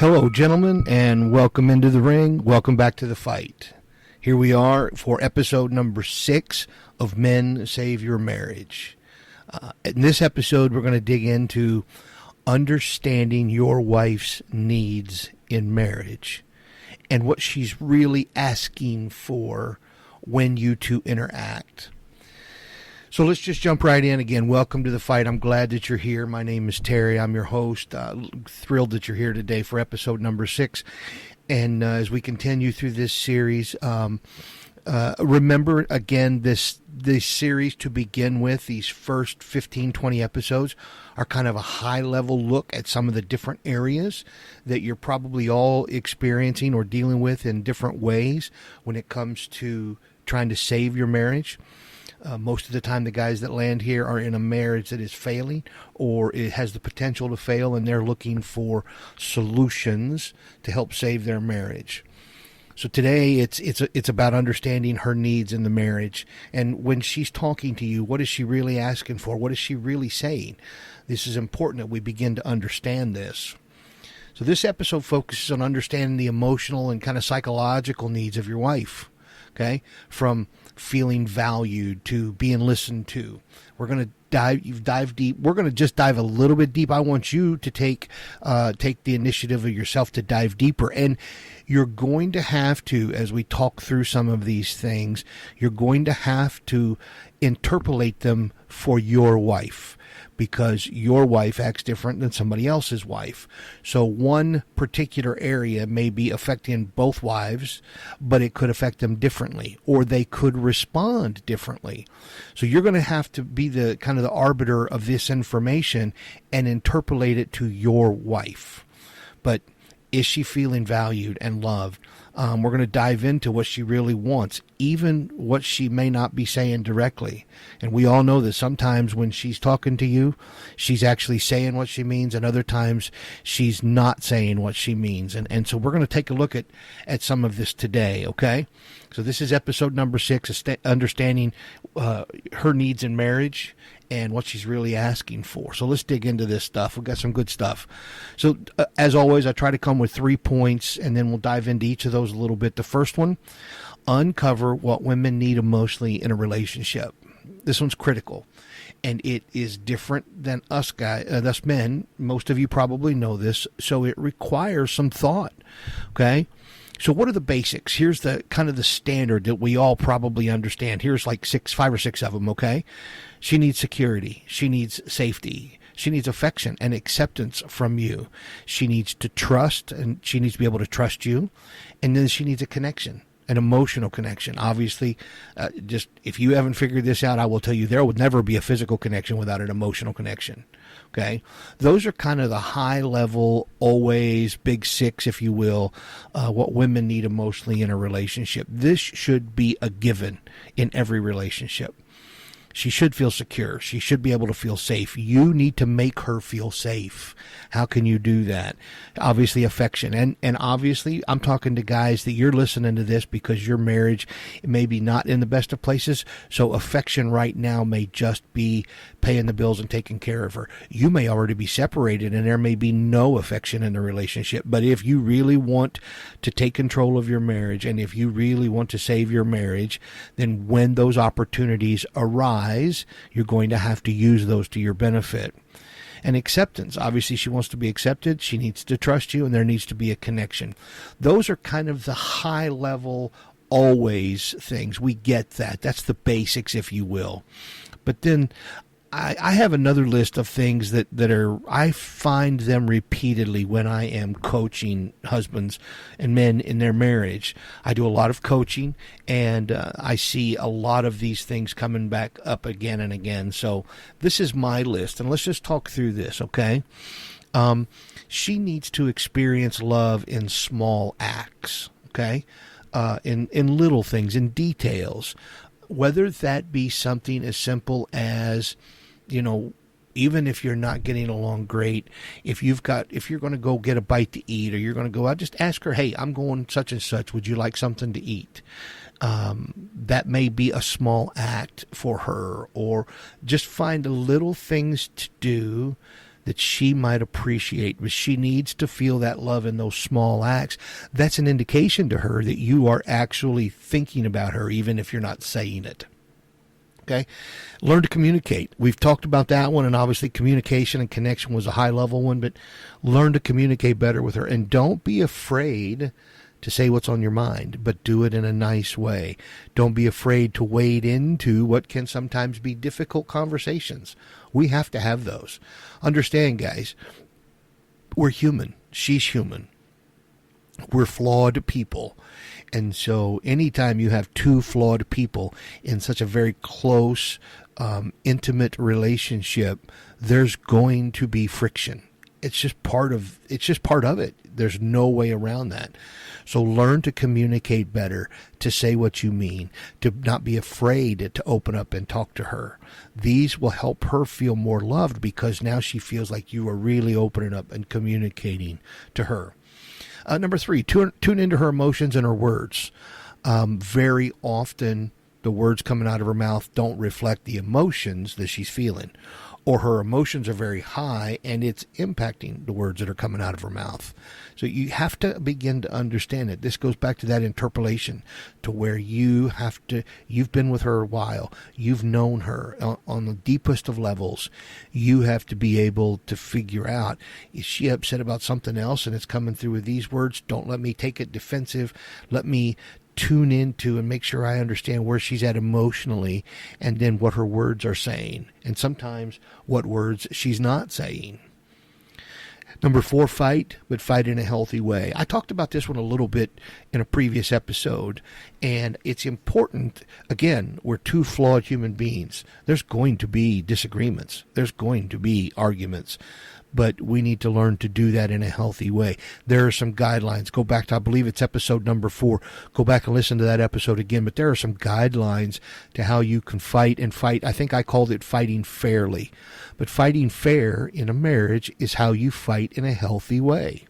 Hello, gentlemen, and welcome into the ring. Welcome back to the fight. Here we are for episode number 6 of Men Save Your Marriage. In this episode, we're going to dig into understanding your wife's needs in marriage and what she's really asking for when you two interact. So let's just jump right in. Again, welcome to the fight. I'm glad that you're here. My name is Terry. I'm your host. Thrilled that you're here today for episode number 6. And as we continue through this series, remember, again, this series to begin with, these first 15, 20 episodes are kind of a high-level look at some of the different areas that you're probably all experiencing or dealing with in different ways when it comes to trying to save your marriage. Most of the time, the guys that land here are in a marriage that is failing or it has the potential to fail, and they're looking for solutions to help save their marriage. So today, it's about understanding her needs in the marriage. And when she's talking to you, what is she really asking for? What is she really saying? This is important that we begin to understand this. So this episode focuses on understanding the emotional and kind of psychological needs of your wife. Okay, from feeling valued to being listened to. We're going to dive deep. We're going to just dive a little bit deep. I want you to take the initiative of yourself to dive deeper. And you're going to have to, as we talk through some of these things, you're going to have to interpolate them for your wife, because your wife acts different than somebody else's wife. So one particular area may be affecting both wives, but it could affect them differently, or they could respond differently. So you're going to have to be the kind of the arbiter of this information and interpolate it to your wife. But is she feeling valued and loved? We're going to dive into what she really wants, even what she may not be saying directly. And we all know that sometimes when she's talking to you, she's actually saying what she means, and other times she's not saying what she means. And so we're going to take a look at some of this today, okay? So this is episode number 6, understanding her needs in marriage and what she's really asking for. So let's dig into this stuff. We've got some good stuff. So as always, I try to come with 3 points, and then we'll dive into each of those a little bit. The first one, uncover what women need emotionally in a relationship. This one's critical, and it is different than us men. Most of you probably know this, so it requires some thought, okay? So what are the basics? Here's the kind of the standard that we all probably understand. Here's like 5 or 6 of them, okay? She needs security. She needs safety. She needs affection and acceptance from you. She needs to trust, and she needs to be able to trust you. And then she needs a connection, an emotional connection. Obviously, just if you haven't figured this out, I will tell you there would never be a physical connection without an emotional connection. Okay, those are kind of the high level, always big 6, if you will, what women need emotionally in a relationship. This should be a given in every relationship. She should feel secure. She should be able to feel safe. You need to make her feel safe. How can you do that? Obviously, affection. And obviously, I'm talking to guys that you're listening to this because your marriage may be not in the best of places. So affection right now may just be paying the bills and taking care of her. You may already be separated and there may be no affection in the relationship. But if you really want to take control of your marriage, and if you really want to save your marriage, then when those opportunities arise, you're going to have to use those to your benefit. And acceptance. Obviously, she wants to be accepted. She needs to trust you, and there needs to be a connection. Those are kind of the high level, always things. We get that. That's the basics, if you will. But then I have another list of things that are, I find them repeatedly when I am coaching husbands and men in their marriage. I do a lot of coaching, and I see a lot of these things coming back up again and again. So this is my list, and let's just talk through this, okay? She needs to experience love in small acts, okay? In little things, in details. Whether that be something as simple as, even if you're not getting along great, if you're going to go get a bite to eat, or you're going to go out, just ask her, hey, I'm going such and such. Would you like something to eat? That may be a small act for her, or just find little things to do that she might appreciate, but she needs to feel that love in those small acts. That's an indication to her that you are actually thinking about her, even if you're not saying it. Okay? Learn to communicate. We've talked about that one, and obviously communication and connection was a high-level one, but learn to communicate better with her. And don't be afraid to say what's on your mind, but do it in a nice way. Don't be afraid to wade into what can sometimes be difficult conversations. We have to have those. Understand, guys, we're human. She's human. We're flawed people. And so anytime you have two flawed people in such a very close, intimate relationship, there's going to be friction. It's just part of it. There's no way around that. So learn to communicate better, to say what you mean, to not be afraid to open up and talk to her. These will help her feel more loved because now she feels like you are really opening up and communicating to her. Number 3, tune into her emotions and her words. Very often the words coming out of her mouth don't reflect the emotions that she's feeling, or her emotions are very high and it's impacting the words that are coming out of her mouth. So you have to begin to understand it. This goes back to that interpolation, to where you've been with her a while. You've known her on the deepest of levels. You have to be able to figure out, is she upset about something else and it's coming through with these words? Don't let me take it defensive. Let me tune into and make sure I understand where she's at emotionally, and then what her words are saying, and sometimes what words she's not saying. Number 4, fight, but fight in a healthy way. I talked about this one a little bit in a previous episode, and it's important. Again, we're two flawed human beings. There's going to be disagreements. There's going to be arguments. But we need to learn to do that in a healthy way. There are some guidelines. Go back to, I believe it's episode number 4. Go back and listen to that episode again. But there are some guidelines to how you can fight and fight. I think I called it fighting fairly. But fighting fair in a marriage is how you fight in a healthy way.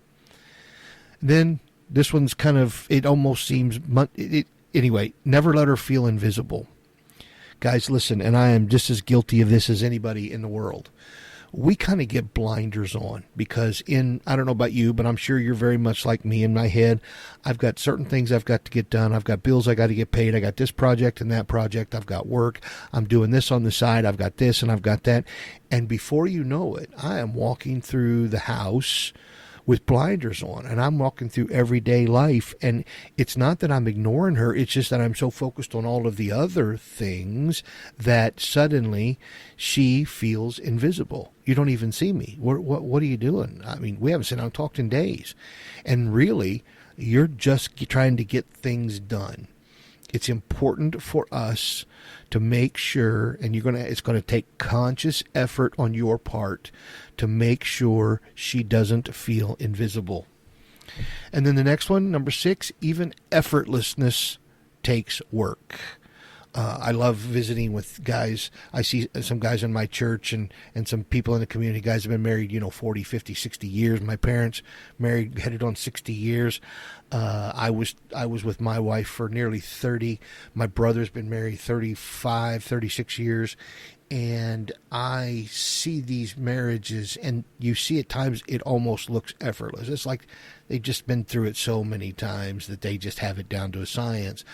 Then this one's kind of, it almost seems, anyway, never let her feel invisible. Guys, listen, and I am just as guilty of this as anybody in the world. We kind of get blinders on because I don't know about you, but I'm sure you're very much like me. In my head, I've got certain things I've got to get done. I've got bills I got to get paid. I got this project and that project. I've got work. I'm doing this on the side. I've got this and I've got that. And before you know it, I am walking through the house with blinders on, and I'm walking through everyday life. And it's not that I'm ignoring her. It's just that I'm so focused on all of the other things that suddenly she feels invisible. You don't even see me. What are you doing? I mean, we haven't sat down and talked in days. And really, you're just trying to get things done. It's important for us to make sure, and it's going to take conscious effort on your part to make sure she doesn't feel invisible. And then the next one, number 6, even effortlessness takes work. I love visiting with guys. I see some guys in my church and some people in the community. Guys have been married, 40, 50, 60 years. My parents married, headed on 60 years. I was with my wife for nearly 30. My brother's been married 35, 36 years. And I see these marriages, and you see at times it almost looks effortless. It's like they've just been through it so many times that they just have it down to a science.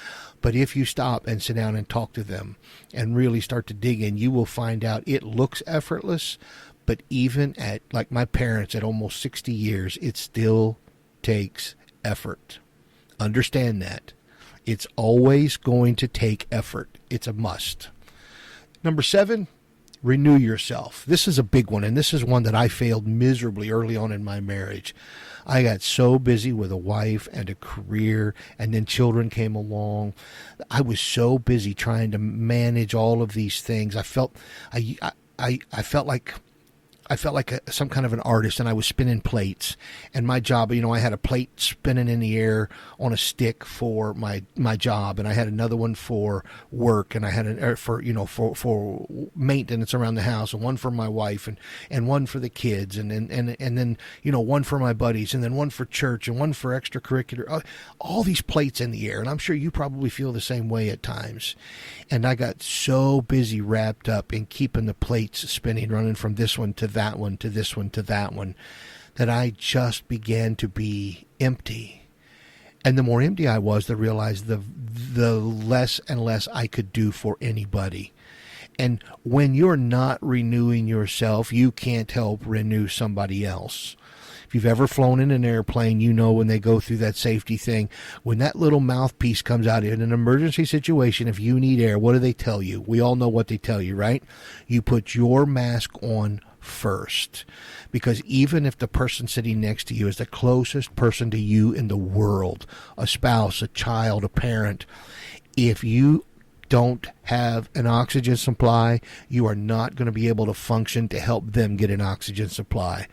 But if you stop and sit down and talk to them and really start to dig in, you will find out it looks effortless. But even at, like my parents, at almost 60 years, it still takes effort. Understand that. It's always going to take effort. It's a must. Number 7, renew yourself. This is a big one, and this is one that I failed miserably early on in my marriage. I got so busy with a wife and a career, and then children came along. I was so busy trying to manage all of these things. I felt like some kind of an artist, and I was spinning plates. And my job, I had a plate spinning in the air on a stick for my job, and I had another one for work, and I had for maintenance around the house, and one for my wife, and one for the kids, and then one for my buddies, and then one for church, and one for extracurricular. All these plates in the air, and I'm sure you probably feel the same way at times. And I got so busy, wrapped up in keeping the plates spinning, running from this one to that that one, to this one, to that one, that I just began to be empty. And the more empty I was, the realized the less and less I could do for anybody. And when you're not renewing yourself, you can't help renew somebody else. If you've ever flown in an airplane, you know when they go through that safety thing, when that little mouthpiece comes out in an emergency situation, if you need air, what do they tell you? We all know what they tell you, right? You put your mask on first. Because even if the person sitting next to you is the closest person to you in the world, a spouse, a child, a parent, if you don't have an oxygen supply, you are not going to be able to function to help them get an oxygen supply.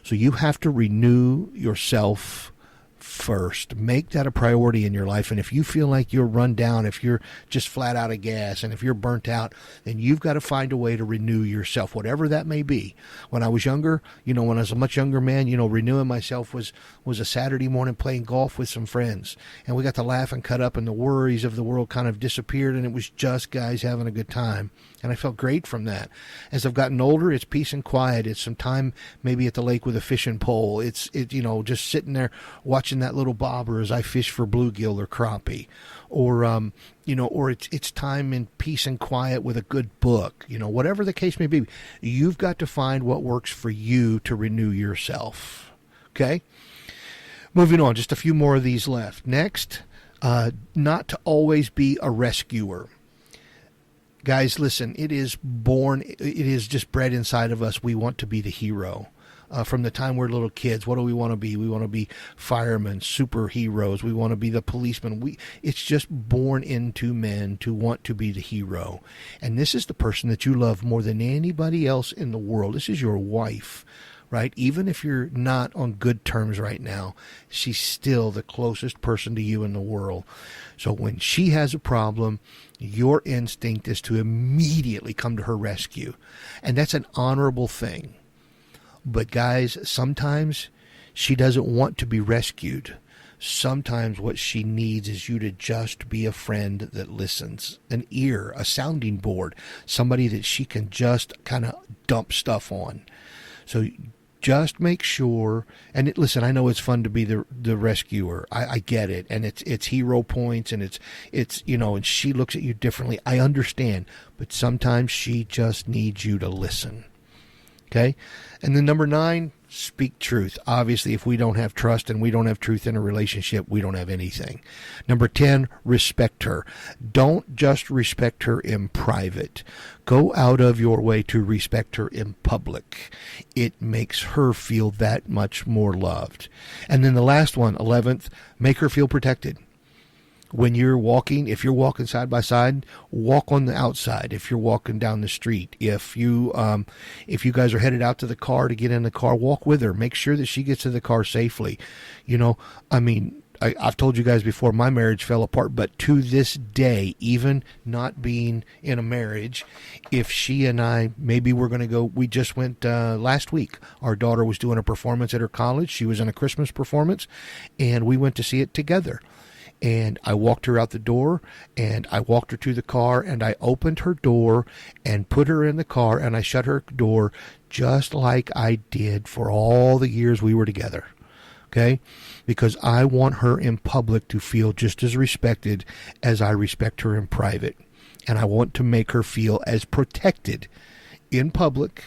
So you have to renew yourself first. Make that a priority in your life. And if you feel like you're run down, if you're just flat out of gas, and if you're burnt out, then you've got to find a way to renew yourself, whatever that may be. When I was younger, when I was a much younger man, renewing myself was a Saturday morning playing golf with some friends. And we got to laugh and cut up, and the worries of the world kind of disappeared, and it was just guys having a good time. And I felt great from that. As I've gotten older, it's peace and quiet. It's some time maybe at the lake with a fishing pole. It's just sitting there watching that little bobber as I fish for bluegill or crappie, or it's time in peace and quiet with a good book. Whatever the case may be, you've got to find what works for you to renew yourself. Okay, moving on. Just a few more of these left. Next, not to always be a rescuer. Guys, listen, it is just bred inside of us. We want to be the hero. From the time we're little kids, what do we want to be? We want to be firemen, superheroes. We want to be the policeman. It's just born into men to want to be the hero. And this is the person that you love more than anybody else in the world. This is your wife, right? Even if you're not on good terms right now, she's still the closest person to you in the world. So when she has a problem, your instinct is to immediately come to her rescue. And that's an honorable thing. But guys, sometimes she doesn't want to be rescued. Sometimes what she needs is you to just be a friend that listens, an ear, a sounding board, somebody that she can just kind of dump stuff on. So just make sure, and listen, I know it's fun to be the rescuer. I get it, and it's hero points, and it's and she looks at you differently. I understand, but sometimes she just needs you to listen. Okay? And then number 9, speak truth. Obviously, if we don't have trust and we don't have truth in a relationship, we don't have anything. Number 10, respect her. Don't just respect her in private. Go out of your way to respect her in public. It makes her feel that much more loved. And then the last one, 11th, make her feel protected. When you're walking, if you're walking side by side, walk on the outside. If you're walking down the street, if you guys are headed out to the car to get in the car, walk with her. Make sure that she gets to the car safely. I've told you guys before, my marriage fell apart, but to this day, even not being in a marriage, if she and I, maybe we're going to go, we just went last week. Our daughter was doing a performance at her college. She was in a Christmas performance, and we went to see it together. And I walked her out the door, and I walked her to the car, and I opened her door and put her in the car, and I shut her door just like I did for all the years we were together. Okay? Because I want her in public to feel just as respected as I respect her in private. And I want to make her feel as protected in public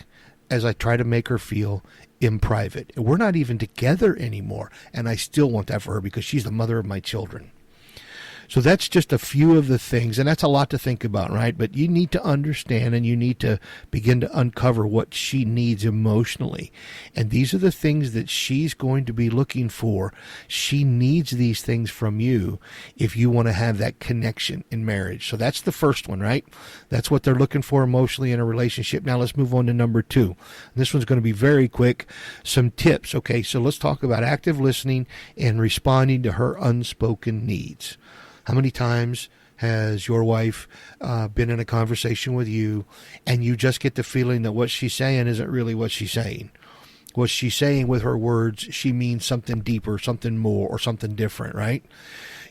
as I try to make her feel in private. We're not even together anymore, and I still want that for her because she's the mother of my children. So that's just a few of the things, and that's a lot to think about, right? But you need to understand, and you need to begin to uncover what she needs emotionally. And these are the things that she's going to be looking for. She needs these things from you if you want to have that connection in marriage. So that's the first one, right? That's what they're looking for emotionally in a relationship. Now let's move on to number 2. This one's going to be very quick. Some tips. Okay, so let's talk about active listening and responding to her unspoken needs. How many times has your wife been in a conversation with you and you just get the feeling that what she's saying isn't really what she's saying? What she's saying with her words, she means something deeper, something more, or something different, right?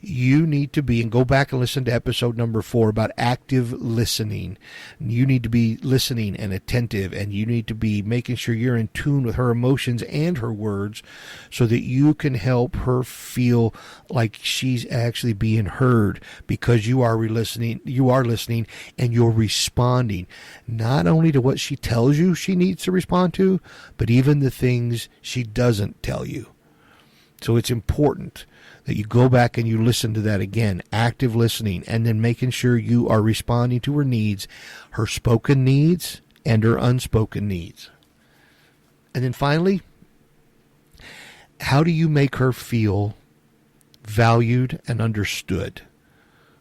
You need to be, and go back and listen to episode number 4 about active listening. You need to be listening and attentive, and you need to be making sure you're in tune with her emotions and her words so that you can help her feel like she's actually being heard, because you are listening, and you're responding not only to what she tells you she needs to respond to, but even the things she doesn't tell you. So it's important that you go back and you listen to that again, active listening, and then making sure you are responding to her needs, her spoken needs and her unspoken needs. And then finally, how do you make her feel valued and understood?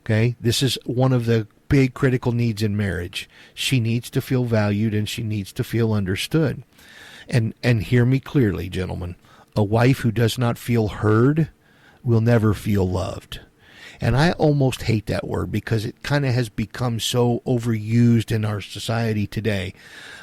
Okay, this is one of the big critical needs in marriage. She needs to feel valued and she needs to feel understood. And hear me clearly, gentlemen. A wife who does not feel heard will never feel loved. And I almost hate that word because it kind of has become so overused in our society today.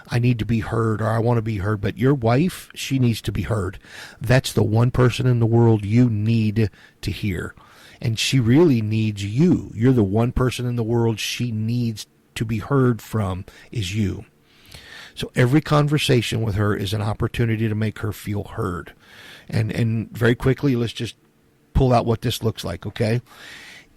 I need to be heard, or I want to be heard. But your wife, she needs to be heard. That's the one person in the world you need to hear. And she really needs you. You're the one person in the world she needs to be heard from is you. So every conversation with her is an opportunity to make her feel heard. And very quickly, let's just pull out what this looks like, okay?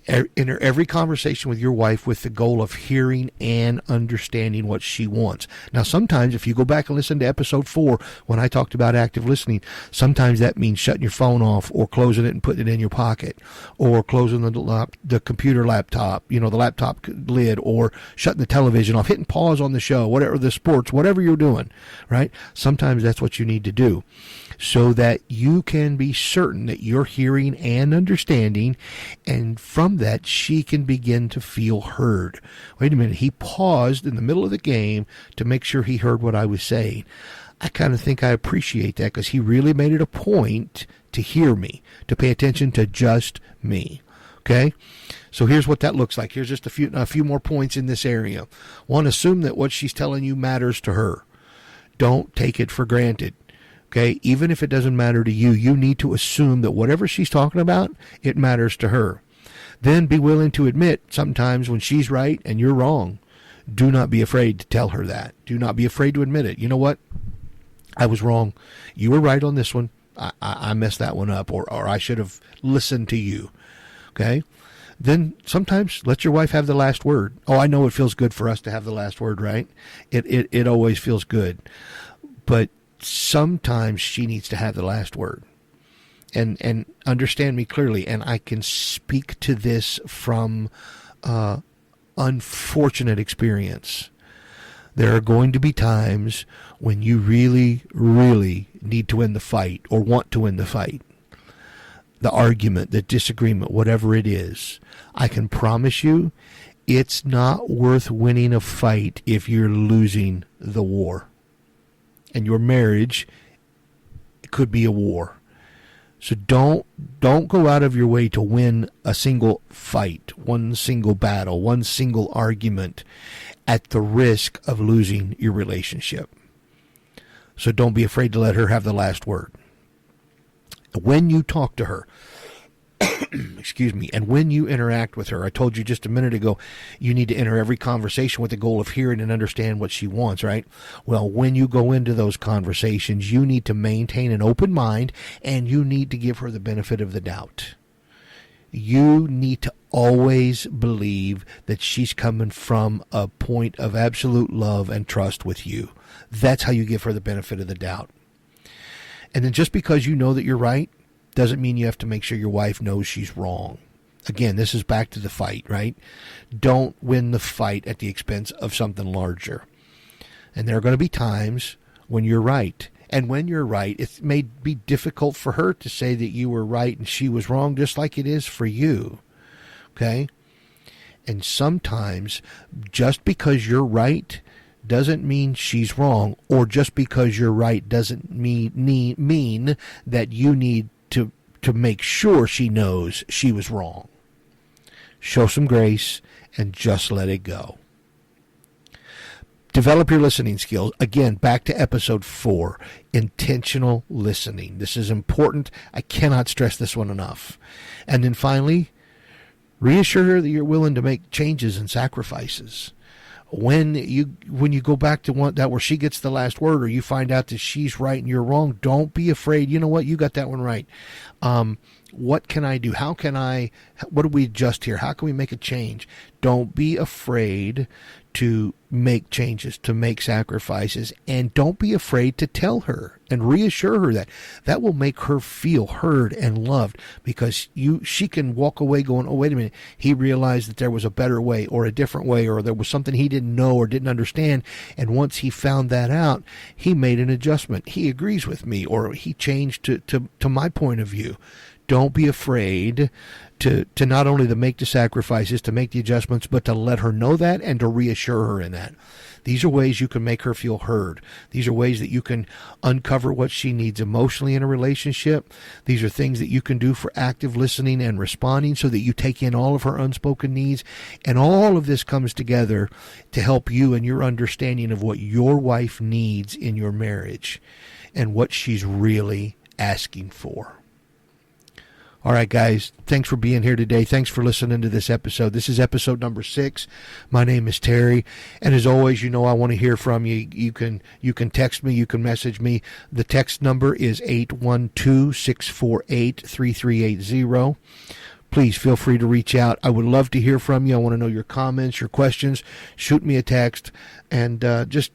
Enter every conversation with your wife with the goal of hearing and understanding what she wants. Now, sometimes if you go back and listen to episode 4, when I talked about active listening, sometimes that means shutting your phone off or closing it and putting it in your pocket, or closing the computer laptop, the laptop lid, or shutting the television off, hitting pause on the show, whatever the sports, whatever you're doing, right? Sometimes that's what you need to do so that you can be certain that you're hearing and understanding, and from that she can begin to feel heard. Wait a minute, he paused in the middle of the game to make sure he heard what I was saying. I kind of think I appreciate that because he really made it a point to hear me, to pay attention to just me. Okay? So here's what that looks like. Here's just a few more points in this area. One, assume that what she's telling you matters to her. Don't take it for granted. Okay? Even if it doesn't matter to you, you need to assume that whatever she's talking about, it matters to her. Then be willing to admit sometimes when she's right and you're wrong. Do not be afraid to tell her that. Do not be afraid to admit it. You know what? I was wrong. You were right on this one. I messed that one up, or I should have listened to you. Okay? Then sometimes let your wife have the last word. Oh, I know it feels good for us to have the last word, right? It always feels good. But sometimes she needs to have the last word. And understand me clearly, and I can speak to this from unfortunate experience. There are going to be times when you really, really need to win the fight or want to win the fight. The argument, the disagreement, whatever it is. I can promise you it's not worth winning a fight if you're losing the war. And your marriage could be a war. So don't go out of your way to win a single fight, one single battle, one single argument at the risk of losing your relationship. So don't be afraid to let her have the last word. When you talk to her, excuse me, and when you interact with her, I told you just a minute ago, you need to enter every conversation with the goal of hearing and understand what she wants, right? Well, when you go into those conversations, you need to maintain an open mind, and you need to give her the benefit of the doubt. You need to always believe that she's coming from a point of absolute love and trust with you. That's how you give her the benefit of the doubt. And then just because you know that you're right doesn't mean you have to make sure your wife knows she's wrong. Again, this is back to the fight, right? Don't win the fight at the expense of something larger. And there are going to be times when you're right. And when you're right, it may be difficult for her to say that you were right and she was wrong, just like it is for you. Okay? And sometimes, just because you're right doesn't mean she's wrong, or just because you're right doesn't mean that you need to make sure she knows she was wrong. Show some grace and just let it go. Develop your listening skills. Again, back to episode 4, intentional listening. This is important. I cannot stress this one enough. And then finally, Reassure her that you're willing to make changes and sacrifices. When you go back to one that where she gets the last word, or you find out that she's right and you're wrong, don't be afraid. You know what? You got that one right. What can I do? What do we adjust here? How can we make a change? Don't be afraid to make changes, to make sacrifices, and don't be afraid to tell her and reassure her that will make her feel heard and loved, because she can walk away going, oh, wait a minute, he realized that there was a better way or a different way, or there was something he didn't know or didn't understand, and once he found that out, he made an adjustment. He agrees with me, or he changed to my point of view. Don't be afraid to not only to make the sacrifices, to make the adjustments, but to let her know that and to reassure her in that. These are ways you can make her feel heard. These are ways that you can uncover what she needs emotionally in a relationship. These are things that you can do for active listening and responding, so that you take in all of her unspoken needs. And all of this comes together to help you in your understanding of what your wife needs in your marriage and what she's really asking for. All right, guys, thanks for being here today. Thanks for listening to this episode. This is episode number 6. My name is Terry, and as always, I want to hear from you. You can text me, you can message me. The text number is 812-648-3380. Please feel free to reach out. I would love to hear from you. I want to know your comments, your questions. Shoot me a text, and just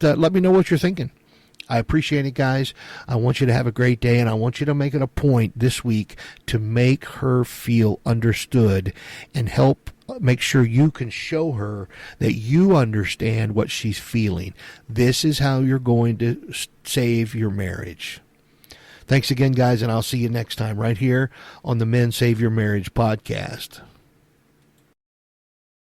let me know what you're thinking. I appreciate it, guys. I want you to have a great day, and I want you to make it a point this week to make her feel understood and help make sure you can show her that you understand what she's feeling. This is how you're going to save your marriage. Thanks again, guys, and I'll see you next time right here on the Men Save Your Marriage podcast.